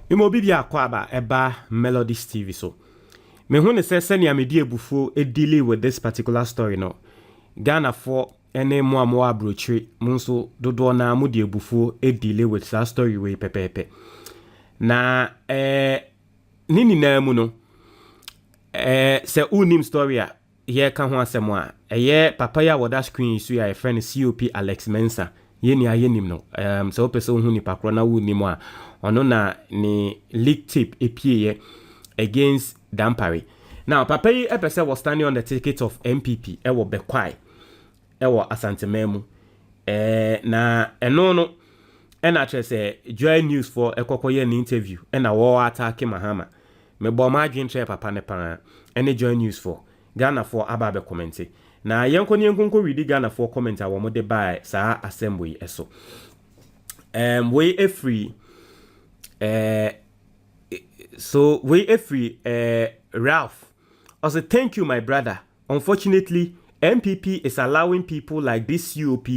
Imobibia kwaba eba Melodies TV so. Me hu ne se senia me die bufo e deal with this particular story no. Ghana for ene mo abrochiri munso dodo na mu die bufo e deal with that story we pepepe. Na nini na mu no se unim story a ye ka ho asem a ye papa ya woda screen su ya friend COP Alex Mensah yeni ayenim no so opeso hu ni pakro na unim a ono na ni leak tip epie against Dampare. Now papa yi epese was standing on the ticket of MPP ewo bekwai ewo Asante Memu na eno no ena say joy news for ekokoye ni interview ena wo ATTACKING Mahama me bo ma adwen tre papa ne pa ene joy news for Ghana for aba be comment na yenko ni nkonko read Ghana for comment a wo mo de buy sa assembly eso we a free so we a free Ralph also thank you my brother. Unfortunately MPP is allowing people like this COP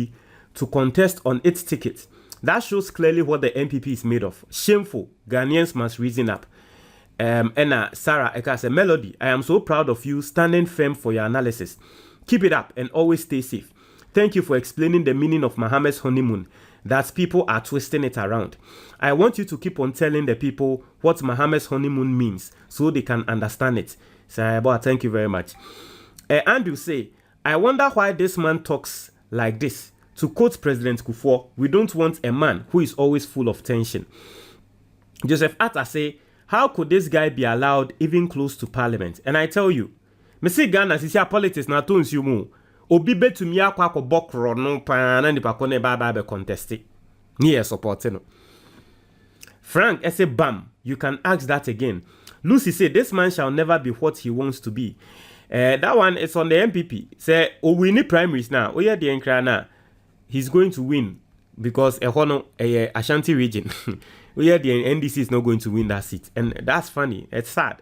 to contest on its ticket. That shows clearly what the MPP is made of. Shameful. Ghanaians must reason up. Enna Sarah Eka said, Melody, I am so proud of you standing firm for your analysis. Keep it up and always stay safe. Thank you for explaining the meaning of Mahama's honeymoon, that people are twisting it around. I want you to keep on telling the people what Mahama's honeymoon means so they can understand it. So, thank you very much. Andrew say, I wonder why this man talks like this. To quote President Kufuor, we don't want a man who is always full of tension. Joseph Atta say, how could this guy be allowed even close to parliament? And I tell you, me see Ghana sisi politics na to nsumu. Obi betumi akwa ko bokro no pa na nipa ko ne ba be contest. Ni e support no. Frank say bam, you can ask that again. Lucy say this man shall never be what he wants to be. That one is on the MPP. Say o win primaries now. O ye the enkra na. He's going to win because Ashanti region where the NDC is not going to win that seat. And that's funny. It's sad.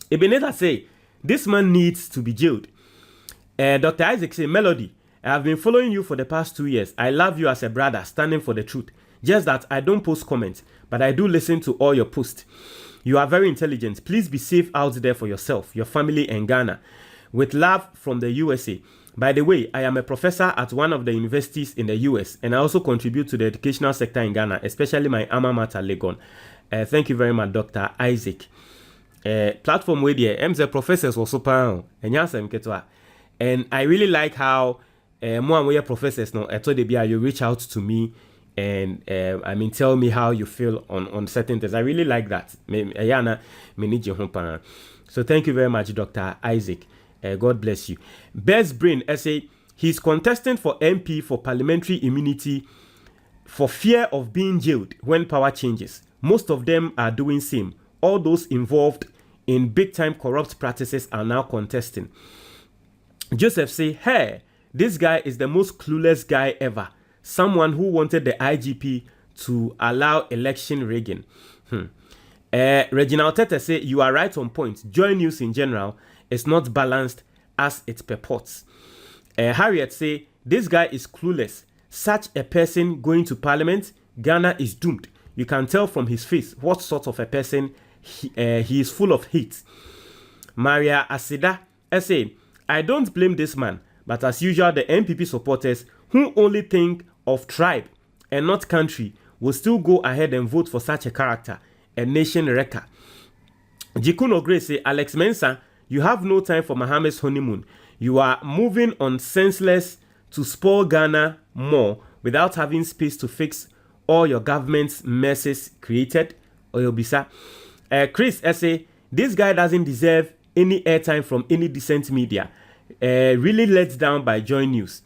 Ebenezer say, this man needs to be jailed. Dr. Isaac say, Melody, I have been following you for the past 2 years. I love you as a brother, standing for the truth. Just that I don't post comments, but I do listen to all your posts. You are very intelligent. Please be safe out there for yourself, your family, and Ghana. With love from the USA. By the way, I am a professor at one of the universities in the US, and I also contribute to the educational sector in Ghana, especially my alma mater, Legon. Thank you very much, Dr. Isaac. Platform where the MZ professors also pound, and I really like how more and more professors now, I told you reach out to me and tell me how you feel on certain things. I really like that. So thank you very much, Dr. Isaac. God bless you. Best Brain essay, he's contesting for MP for parliamentary immunity for fear of being jailed when power changes. Most of them are doing same. All those involved in big time corrupt practices are now contesting. Joseph say, hey, this guy is the most clueless guy ever. Someone who wanted the IGP to allow election rigging. Reginald Tete say, you are right on point. Joy News in general is not balanced as it purports. Harriet say, this guy is clueless. Such a person going to parliament, Ghana is doomed. You can tell from his face what sort of a person he is, full of hate. Maria Asida say, I don't blame this man, but as usual, the MPP supporters who only think of tribe and not country will still go ahead and vote for such a character, a nation wrecker. Jikuno Gray say, Alex Mensah, you have no time for Mahama's honeymoon. You are moving on senseless to spoil Ghana more without having space to fix all your government's messes created. Oyobisa. Chris say, this guy doesn't deserve any airtime from any decent media. Really let down by Joy News.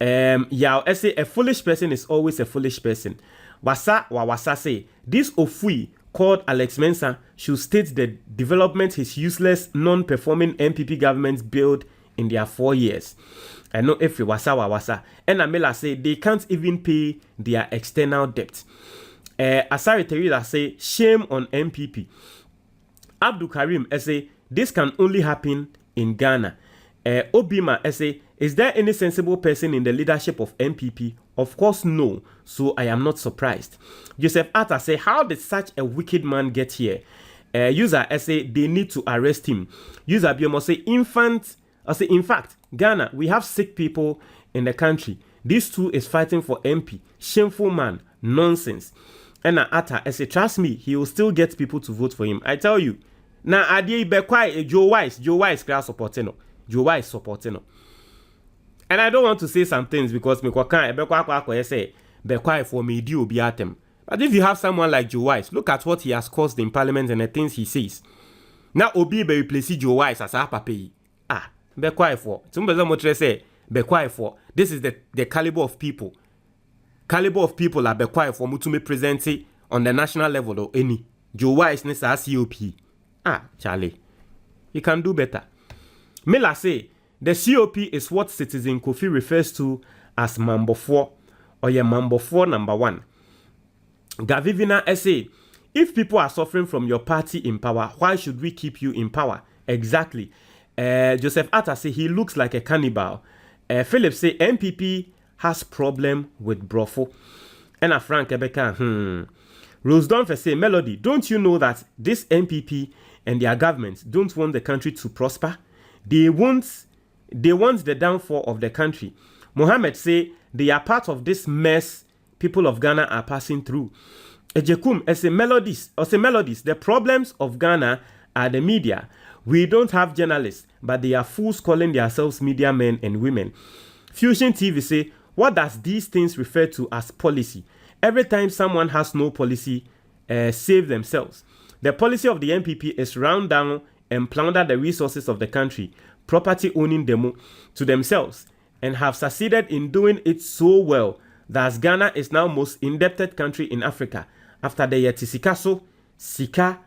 Yao say, a foolish person is always a foolish person. Wasa say, this Ofui called Alex Mensah should state the development his useless, non-performing MPP government built in their 4 years. I know if wasa. And Amela say they can't even pay their external debt. Asari Terila say shame on MPP. Abdul Karim say this can only happen in Ghana. Obima say, is there any sensible person in the leadership of MPP Of course, no. So I am not surprised. Joseph Atta say, how did such a wicked man get here? User say they need to arrest him. User Biomo say in fact, Ghana, we have sick people in the country. This too is fighting for MP. Shameful man. Nonsense. And Atta say, trust me, he will still get people to vote for him. I tell you. Now, Adi Bekwai, Joe Wise, class supporting. Joe Wise supporting. And I don't want to say some things because me can't say Bekwai for me do be at him. But if you have someone like Joe Wise, look at what he has caused in parliament and the things he says. Now Obi be replace Joe Wise as a papi. Bekwai for. Somebody much say Bekwai for. This is the caliber of people. Caliber of people are Bekwai for Mutume present on the national level or any. Joe Wise is a COP. Charlie, you can do better. Mela say the COP is what Citizen Kofi refers to as Mambo 4 or your Mambo 4 number 1. Gavivina say, if people are suffering from your party in power, why should we keep you in power? Exactly. Joseph Atta say he looks like a cannibal. Philip say MPP has problem with Brofo. And Frank Ebeka, Rose Dunfer say, Melody, don't you know that this MPP and their government don't want the country to prosper? They want the downfall of the country. Mohammed say they are part of this mess people of Ghana are passing through. Ejekum melodies. The problems of Ghana are the media. We don't have journalists, but they are fools calling themselves media men and women. Fusion TV say, what does these things refer to as policy? Every time someone has no policy, save themselves. The policy of the MPP is round down and plunder the resources of the country, property owning them to themselves, and have succeeded in doing it so well that Ghana is now most indebted country in Africa after the Yetisikaso, Sika,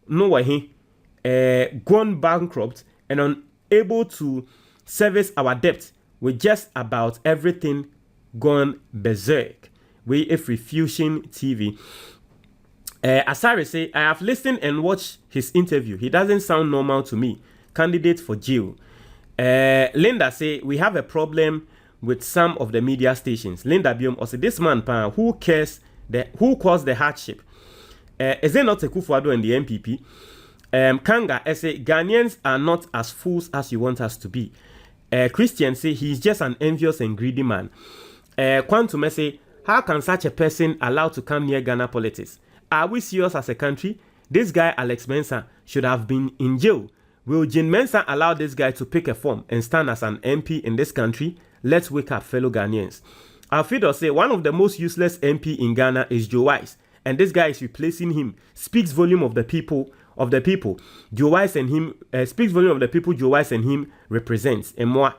Nowahi, gone bankrupt and unable to service our debt with just about everything gone berserk. We if Fusion TV. Asari say, I have listened and watched his interview. He doesn't sound normal to me. Candidate for jail. Linda say, we have a problem with some of the media stations. Linda Biom also, this man, who caused the hardship? Is it not a Kufuado and the MPP? Kanga say, Ghanaians are not as fools as you want us to be. Christian say, he's just an envious and greedy man. Quantum say, how can such a person allowed to come near Ghana politics? Are we serious as a country? This guy, Alex Mensah, should have been in jail. Will Jin Mensah allow this guy to pick a form and stand as an MP in this country? Let's wake up, fellow Ghanaians. Alfido say, one of the most useless MP in Ghana is Joe Wise, and this guy is replacing him. Speaks volume of the people. Joe Wise and him speaks volume of the people Joe Wise and him represents. And more,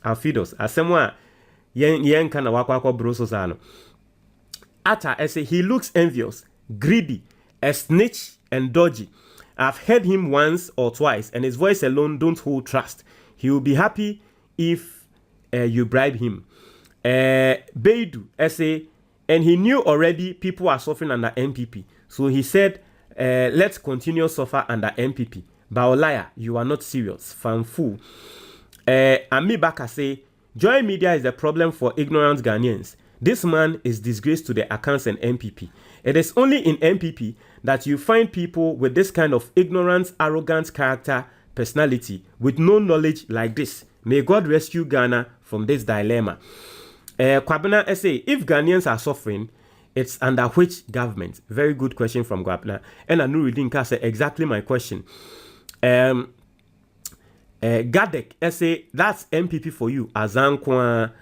Alfidos, asemwa yen kana wakwako broso sano. Atta say he looks envious, greedy, a snitch, and dodgy. I've heard him once or twice, and his voice alone don't hold trust. He will be happy if you bribe him. Beidu say, and he knew already people are suffering under MPP. So he said, let's continue suffer under MPP. Baolaya, you are not serious. Fanfu. Ami Baka say, joy media is the problem for ignorant Ghanaians. This man is disgrace to the accounts and MPP. It is only in MPP that you find people with this kind of ignorant, arrogant character, personality, with no knowledge like this. May God rescue Ghana from this dilemma. Kwabena say, if Ghanaians are suffering, it's under which government? Very good question from Kwabena. And Anuruddin Ka say, exactly my question. Gadek say, that's MPP for you. Azankwa.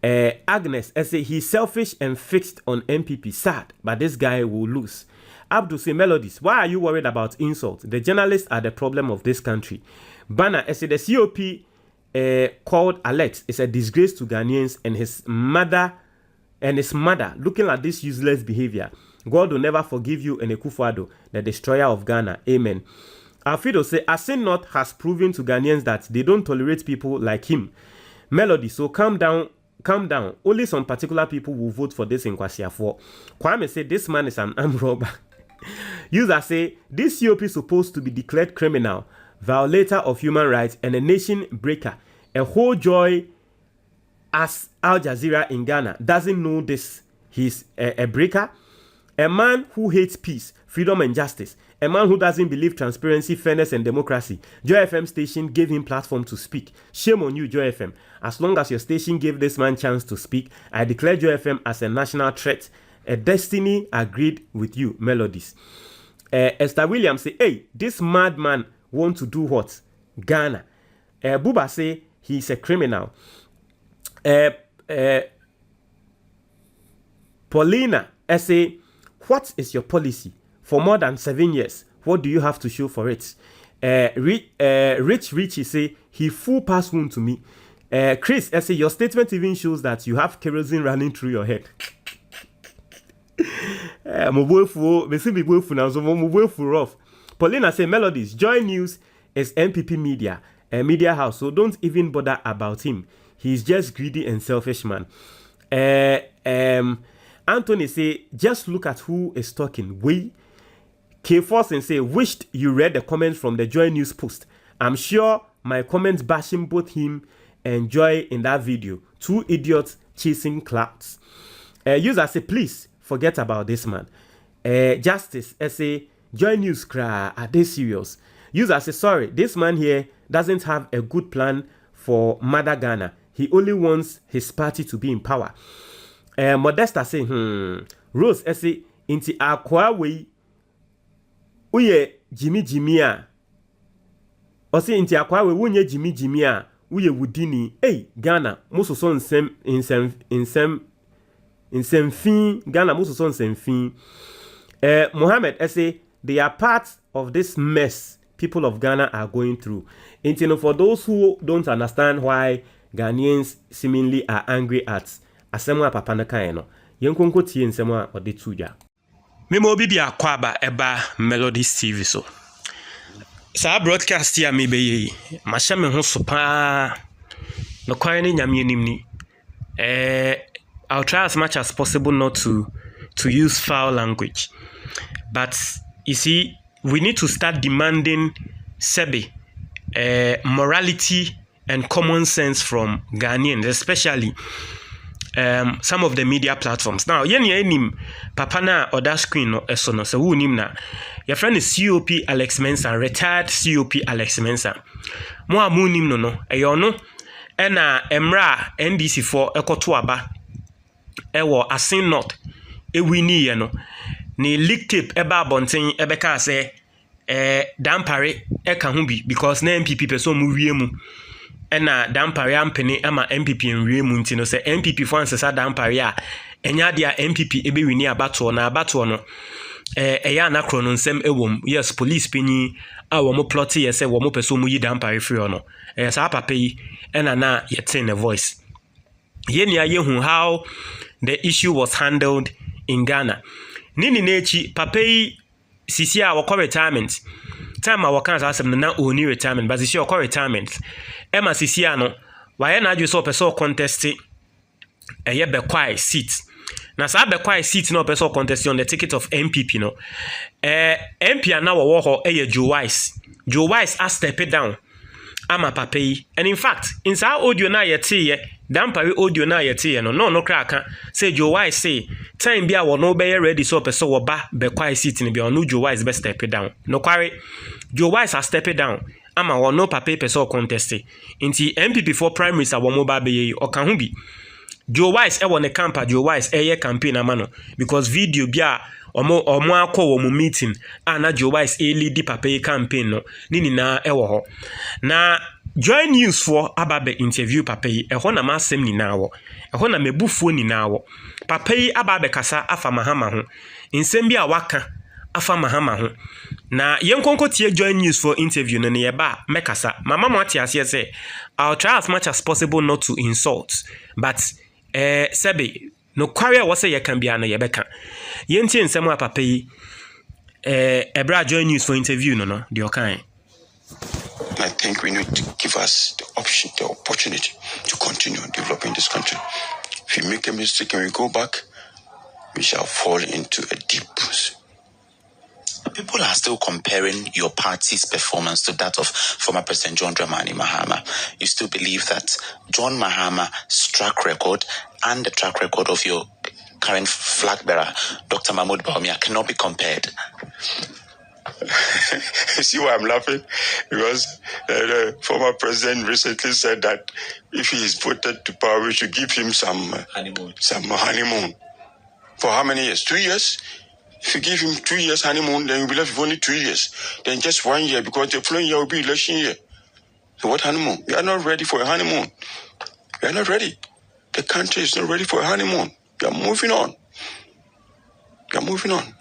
Agnes say, he's selfish and fixed on MPP. Sad, but this guy will lose. Abdul say, Melodies, why are you worried about insult? The journalists are the problem of this country. Bana say, the COP called Alex is a disgrace to Ghanaians and his mother looking at this useless behavior. God will never forgive you and Ekufuado, the destroyer of Ghana. Amen. Alfido say, Asin North has proven to Ghanaians that they don't tolerate people like him. Melody, so calm down. Only some particular people will vote for this in Kwasia 4. Kwame say, this man is an armed robber. User say, this COP is supposed to be declared criminal, violator of human rights, and a nation breaker. A whole joy as Al Jazeera in Ghana doesn't know this. He's a breaker, a man who hates peace, freedom and justice, a man who doesn't believe transparency, fairness and democracy. Joy FM station gave him platform to speak. Shame on you, Joy FM. As long as your station gave this man chance to speak, I declare Joy FM as a national threat. A destiny agreed with you, Melodies. Esther Williams say, hey, this madman want to do what? Ghana. Buba say he's a criminal. Paulina say, what is your policy? For more than 7 years, what do you have to show for it? Rich Richie say, he full pass wound to me. Chris say, your statement even shows that you have kerosene running through your head. Paulina say, Melodies, Joy News is MPP media, a media house, so don't even bother about him. He's just greedy and selfish man. Anthony say, just look at who is talking. We K Forsen say, wished you read the comments from the Joy News post. I'm sure my comments bashing both him and Joy in that video. Two idiots chasing clouds. User say, please forget about this man. Justice say, Joy News cry, are they serious? User say, sorry, this man here doesn't have a good plan for Mother Ghana. He only wants his party to be in power. Modesta say, Rose say, inti akwa we uye Jimmy a. O say inti akwa we unye Jimmy a uye wudini. Hey, Ghana, muso so nsem fin. Ghana muso so nsem fin. Mohammed say, they are part of this mess people of Ghana are going through. And for those who don't understand why Ghanaians seemingly are angry at Asemwa Papa Nakaeno, Yenkonko tie nsema ode tuja. Memo obi bia kwaba eba Melodies TV so. Sa broadcast ya mebe yi, masha me ho so pa. No kwaye ni nyame anim ni. I'll try as much as possible not to use foul language. But you see, we need to start demanding morality and common sense from Ghanaians, especially some of the media platforms. Now, yen papa na oda screen no eso no so wu nim na. Your friend is COP Alex Mensah, retired COP Alex Mensah. Mo amu nim no no eyo no e na emra NDC for ekoto aba ewo Asin North ewini ye no. Ni leak tape eba bonten ebeka say dampare eka ho bi because na MPP person mu wie mu ena dampare ampene ama MPP enwie mu ntino say MPP for ansesa dampare a enya dia MPP ebe wini abato na abato no eya na kro no nsem ewom. Yes, police penyi a wo mo plot ye say wo mo person mu yi dampare free no sa papa yi ena na yetin a voice yenia yehu how the issue was handled in Ghana. Nini nechi papei sisi a wako retirement. Time a wakan sa asem na oni retirement, but sisi wako retirement. Ema sisi ano, waye na adwe so peso contest eye bekwai seat. Na sa bekwai seat no peso contest on the ticket of MPP no. MP na wo ho eye Joe Wise. Joe Wise a step it down. Ama papei. And in fact, in sa audio na yete dampare audio na yete no kraka say Joe Wise say time bia wo no be ready so person wo ba be kwai seat ni bia no Joe Wise be step it down. No kware Joe Wise has step it down. Ama wo no papa person contest. Inti MPP for prime minister wo mo ba be yi o kan ho bi. Joe Wise e wo ne camp Joe Wise ye campaign amano because video bia omo akọ wo mo meeting ana Joe Wise lead papa campaign no ni na e wo ho. Na Joy News for ababe interview papa yi ehọ na masem ni na wo ehọ na mebufuo ni na wo papa yi ababe kasa afa Mahama ho nsem bi a waka afa Mahama ho na yenkonko tie Joy News for interview no ne ye ba mekasa mama mo ati ase say I'll try as much as possible not to insult but sebe no kware wo say ye kan bia no ye beka yentie nsem a papa yi ebra Joy News for interview no de okan. I think we need to give us the opportunity to continue developing this country. If we make a mistake and we go back, we shall fall into a deep people are still comparing your party's performance to that of former President John Dramani Mahama. You still believe that John Mahama's track record and the track record of your current flag bearer, Dr. Mahmoud Bawumia, cannot be compared? You see why I'm laughing? Because the former president recently said that if he is voted to power, we should give him some honeymoon. For how many years? 2 years? If you give him 2 years honeymoon, then you'll be left with only 2 years. Then just 1 year, because the following year will be election year. So what honeymoon? We are not ready for a honeymoon. We are not ready. The country is not ready for a honeymoon. We are moving on. We are moving on.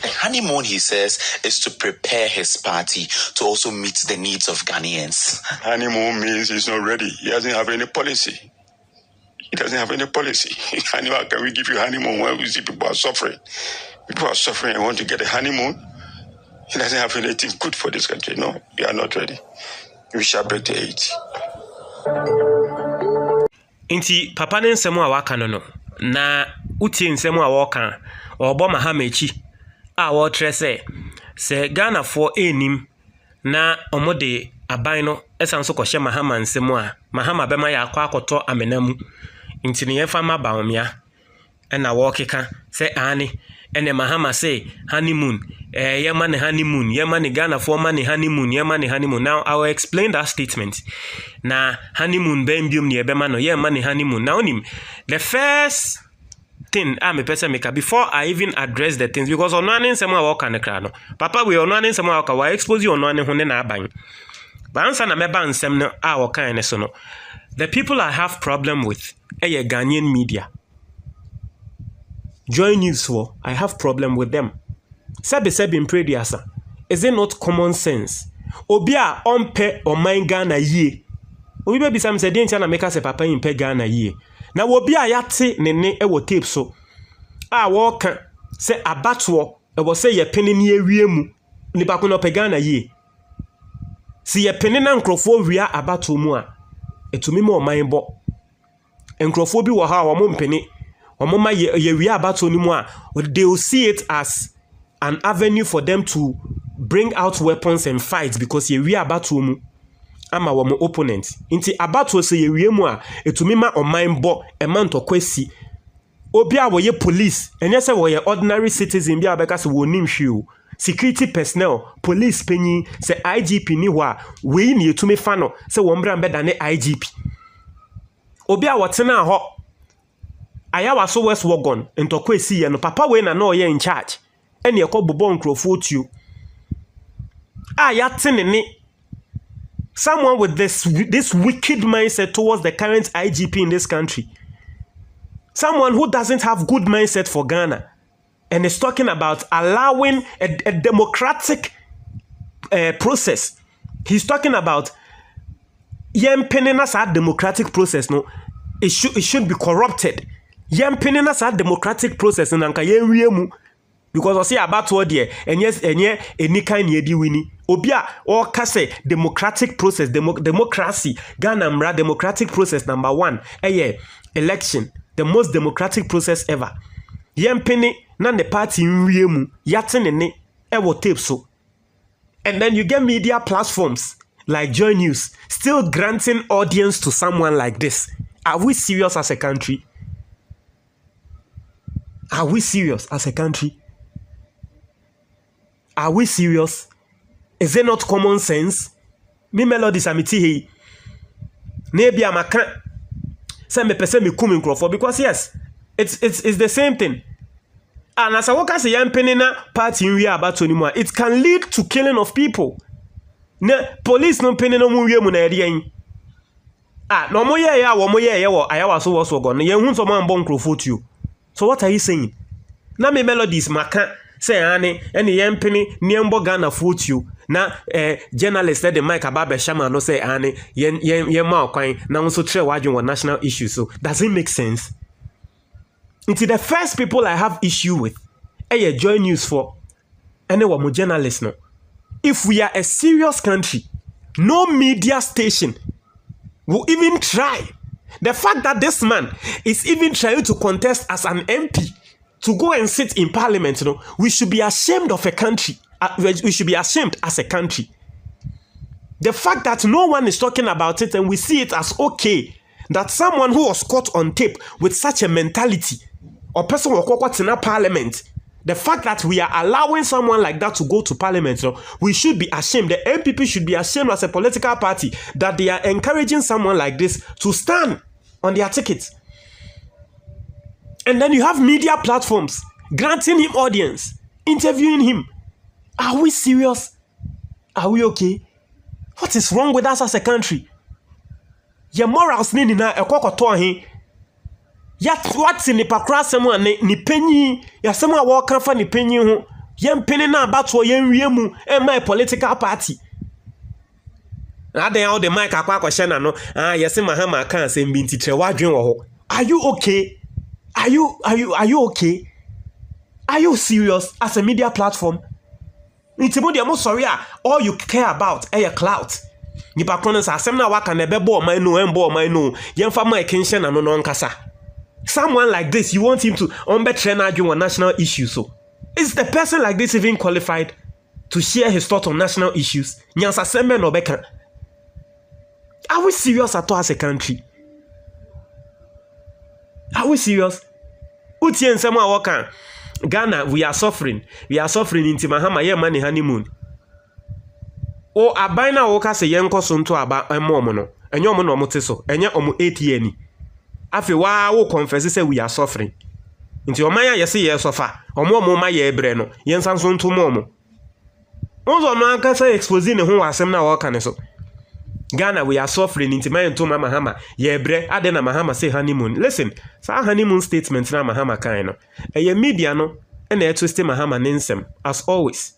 The honeymoon, he says, is to prepare his party to also meet the needs of Ghanaians. Honeymoon means he's not ready. He doesn't have any policy. He doesn't have any policy. How can we give you honeymoon when we see people are suffering? People are suffering and want to get a honeymoon. He doesn't have anything good for this country. No, we are not ready. We shall break the 80. Inti papa ne nsɛm a waka no na utie nsɛm a wɔka ɔbɔ Mahama echi a wɔtrɛ sɛ Ghana for enim na ɔmode aban no esan so kɔhye Mahama nsɛm a Mahama bɛma yɛ akɔtɔ amena mu nti ne yɛfa ma Bawumia ɛna wɔkeka sɛ ane ene Mahama say honeymoon yema ne honeymoon yema ne Ghana for money honeymoon yema ne honeymoon. Now I will explain that statement. Na honeymoon ben biom ne yebema no yema ne honeymoon. Now the first thing me person make before I even address the things, because ono ane nsɛm a wɔka ne kra no papa we ono ane nsɛm a wɔka wa expose ono ane ho ne na aban ba ansa na meba nsɛm no a wɔka ne so no. The people I have problem with Ghanaian media. Joy News for I have problem with them. Sebi in prediasa. Is it not common sense? Obia onpe o mind Ghana ye. Obi be bisam se den na make se papa impe Ghana ye. Na obia yate ne e wo tape so. A wo ka se abatwo e wo se ye pene ne awie mu. Nipa ko no pe Ghana ye. Si ye pene na nkrofo wia abatwo mu a etumi mo man bo. Nkrofo bi wo ha wo mo mpene Omoma ye abato ni mu a they will see it as an avenue for them to bring out weapons and fight, because ye abato mu ama wo opponent. Inti abato se ye mu a etumi ma oman bo emanto kwesi. Obi a wo ye police enye se wo ye ordinary citizen bi abeka se wo nim hwe. Security personnel, police penyi se IGP ni ho a we ni etumi fa no se wo mbra mbeda ne IGP. Obi a wotena ho Ayawa so West Wagon ntokwa esi ye no papa we na no ye in charge ene ekobobo nkrofo otuo yatenene someone with this wicked mindset towards the current IGP in this country, someone who doesn't have good mindset for Ghana and is talking about allowing a democratic process. He's talking about yempenena democratic process no it should be corrupted. Yempenena sa democratic process na nka yenwie mu, because o see about what there enye any kind ye di wini obi a o ka say democratic process democracy Ghana mra democratic process number 1 election, the most democratic process ever. Yempene na the party nwie mu yatenene e wo tape so, and then you get media platforms like Joy News still granting audience to someone like this. Are we serious as a country? Are we serious as a country? Are we serious? Is it not common sense? Me melodies amiti he. Nebi amaka. Say me pese me kum nkrofo, because yes, it's the same thing. And as I walk as a young penina party in about anymore, it can lead to killing of people. Ne police no penina mu wie mu na eri no mo ye ya wo mo ye wo ayawa so wo go no ye hu so man bon nkrofo tuo. So what are you saying? Na me melodies maka say ane ene yempene niembo Ghana fotuo na journalist let the mic ababe shama no say ane yen ma kwan na nso tre wadwen on national issues. So does it make sense? It's the first people I have issue with Joy News for ene wo mo journalists no. If we are a serious country, no media station will even try. The fact that this man is even trying to contest as an MP to go and sit in parliament, we should be ashamed of a country we should be ashamed as a country. The fact that no one is talking about it and we see it as okay that someone who was caught on tape with such a mentality or person who was in a parliament, the fact that we are allowing someone like that to go to parliament, we should be ashamed. The MPP should be ashamed as a political party that they are encouraging someone like this to stand on their tickets. And then you have media platforms granting him audience, interviewing him. Are we serious? Are we okay? What is wrong with us as a country? Your morals ni na ekokoto he. Yet what's in the pakra someone ni penny, ya someone walk for ni penny ho. Yen penny na about yen wiemu and my political party. Na den all the mic akwa question no. Yes Mahama kan say binti tre wadwen wo ho. Are you okay? Are you okay? Are you serious as a media platform? I'm sorry, all you care about is your clout. You back on us, asem na waka na bebo my no, Yenfa my kinship and no nkasa. Someone like this, you want him to train on national issues. So, is the person like this even qualified to share his thoughts on national issues? Nyansa sembe no beka. Are we serious at all as a country? Are we serious? Utien sema waka. Ghana, we are suffering. We are suffering in Mahama ye money honeymoon. O abaina woka se yenko sonto aba emomo no. Enye omo no moteso. Enye omo 8 year ni. Afi wa wo confess say we are suffering. Nti omanya yesi ye suffer. Omo ma ye ebre no. Yensan sonto momo. Onzo no anka say expose ne ho asem na woka ne so. Ghana, we are suffering in Timayento Mahama. Yebre, Adena Mahama say honeymoon. Listen, sa honeymoon statement na Mahama kaino. Eye media no, ene etwiste Mahama ninsem, as always.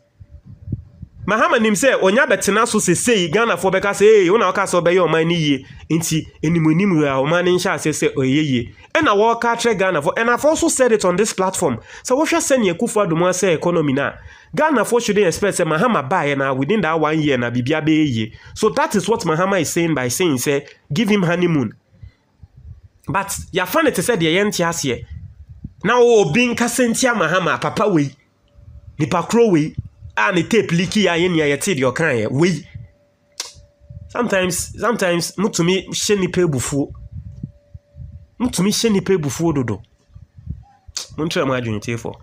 Mahama nim say, onya betena so say Ghana for beka say, una waka so be your man ye, inti enimunim we are man insha say oyeye. Ena waka tre Ghana for, and I've also said it on this platform. So what should send ye kufa do mo say economy na. Ghana for shouldn't expect say Mahama buy na within that 1 year na bibia be ye. So that is what Mahama is saying by saying say give him honeymoon. But ya fan it said the yenti asie. Now being kasentia Mahama papa we. Ni pakro we. Ni tape leaky ya yen ya yeti your kan we. Sometimes mutumi sheni pe bufu. Mutumi sheni pe bufu dodo. Muntre ma adwene for.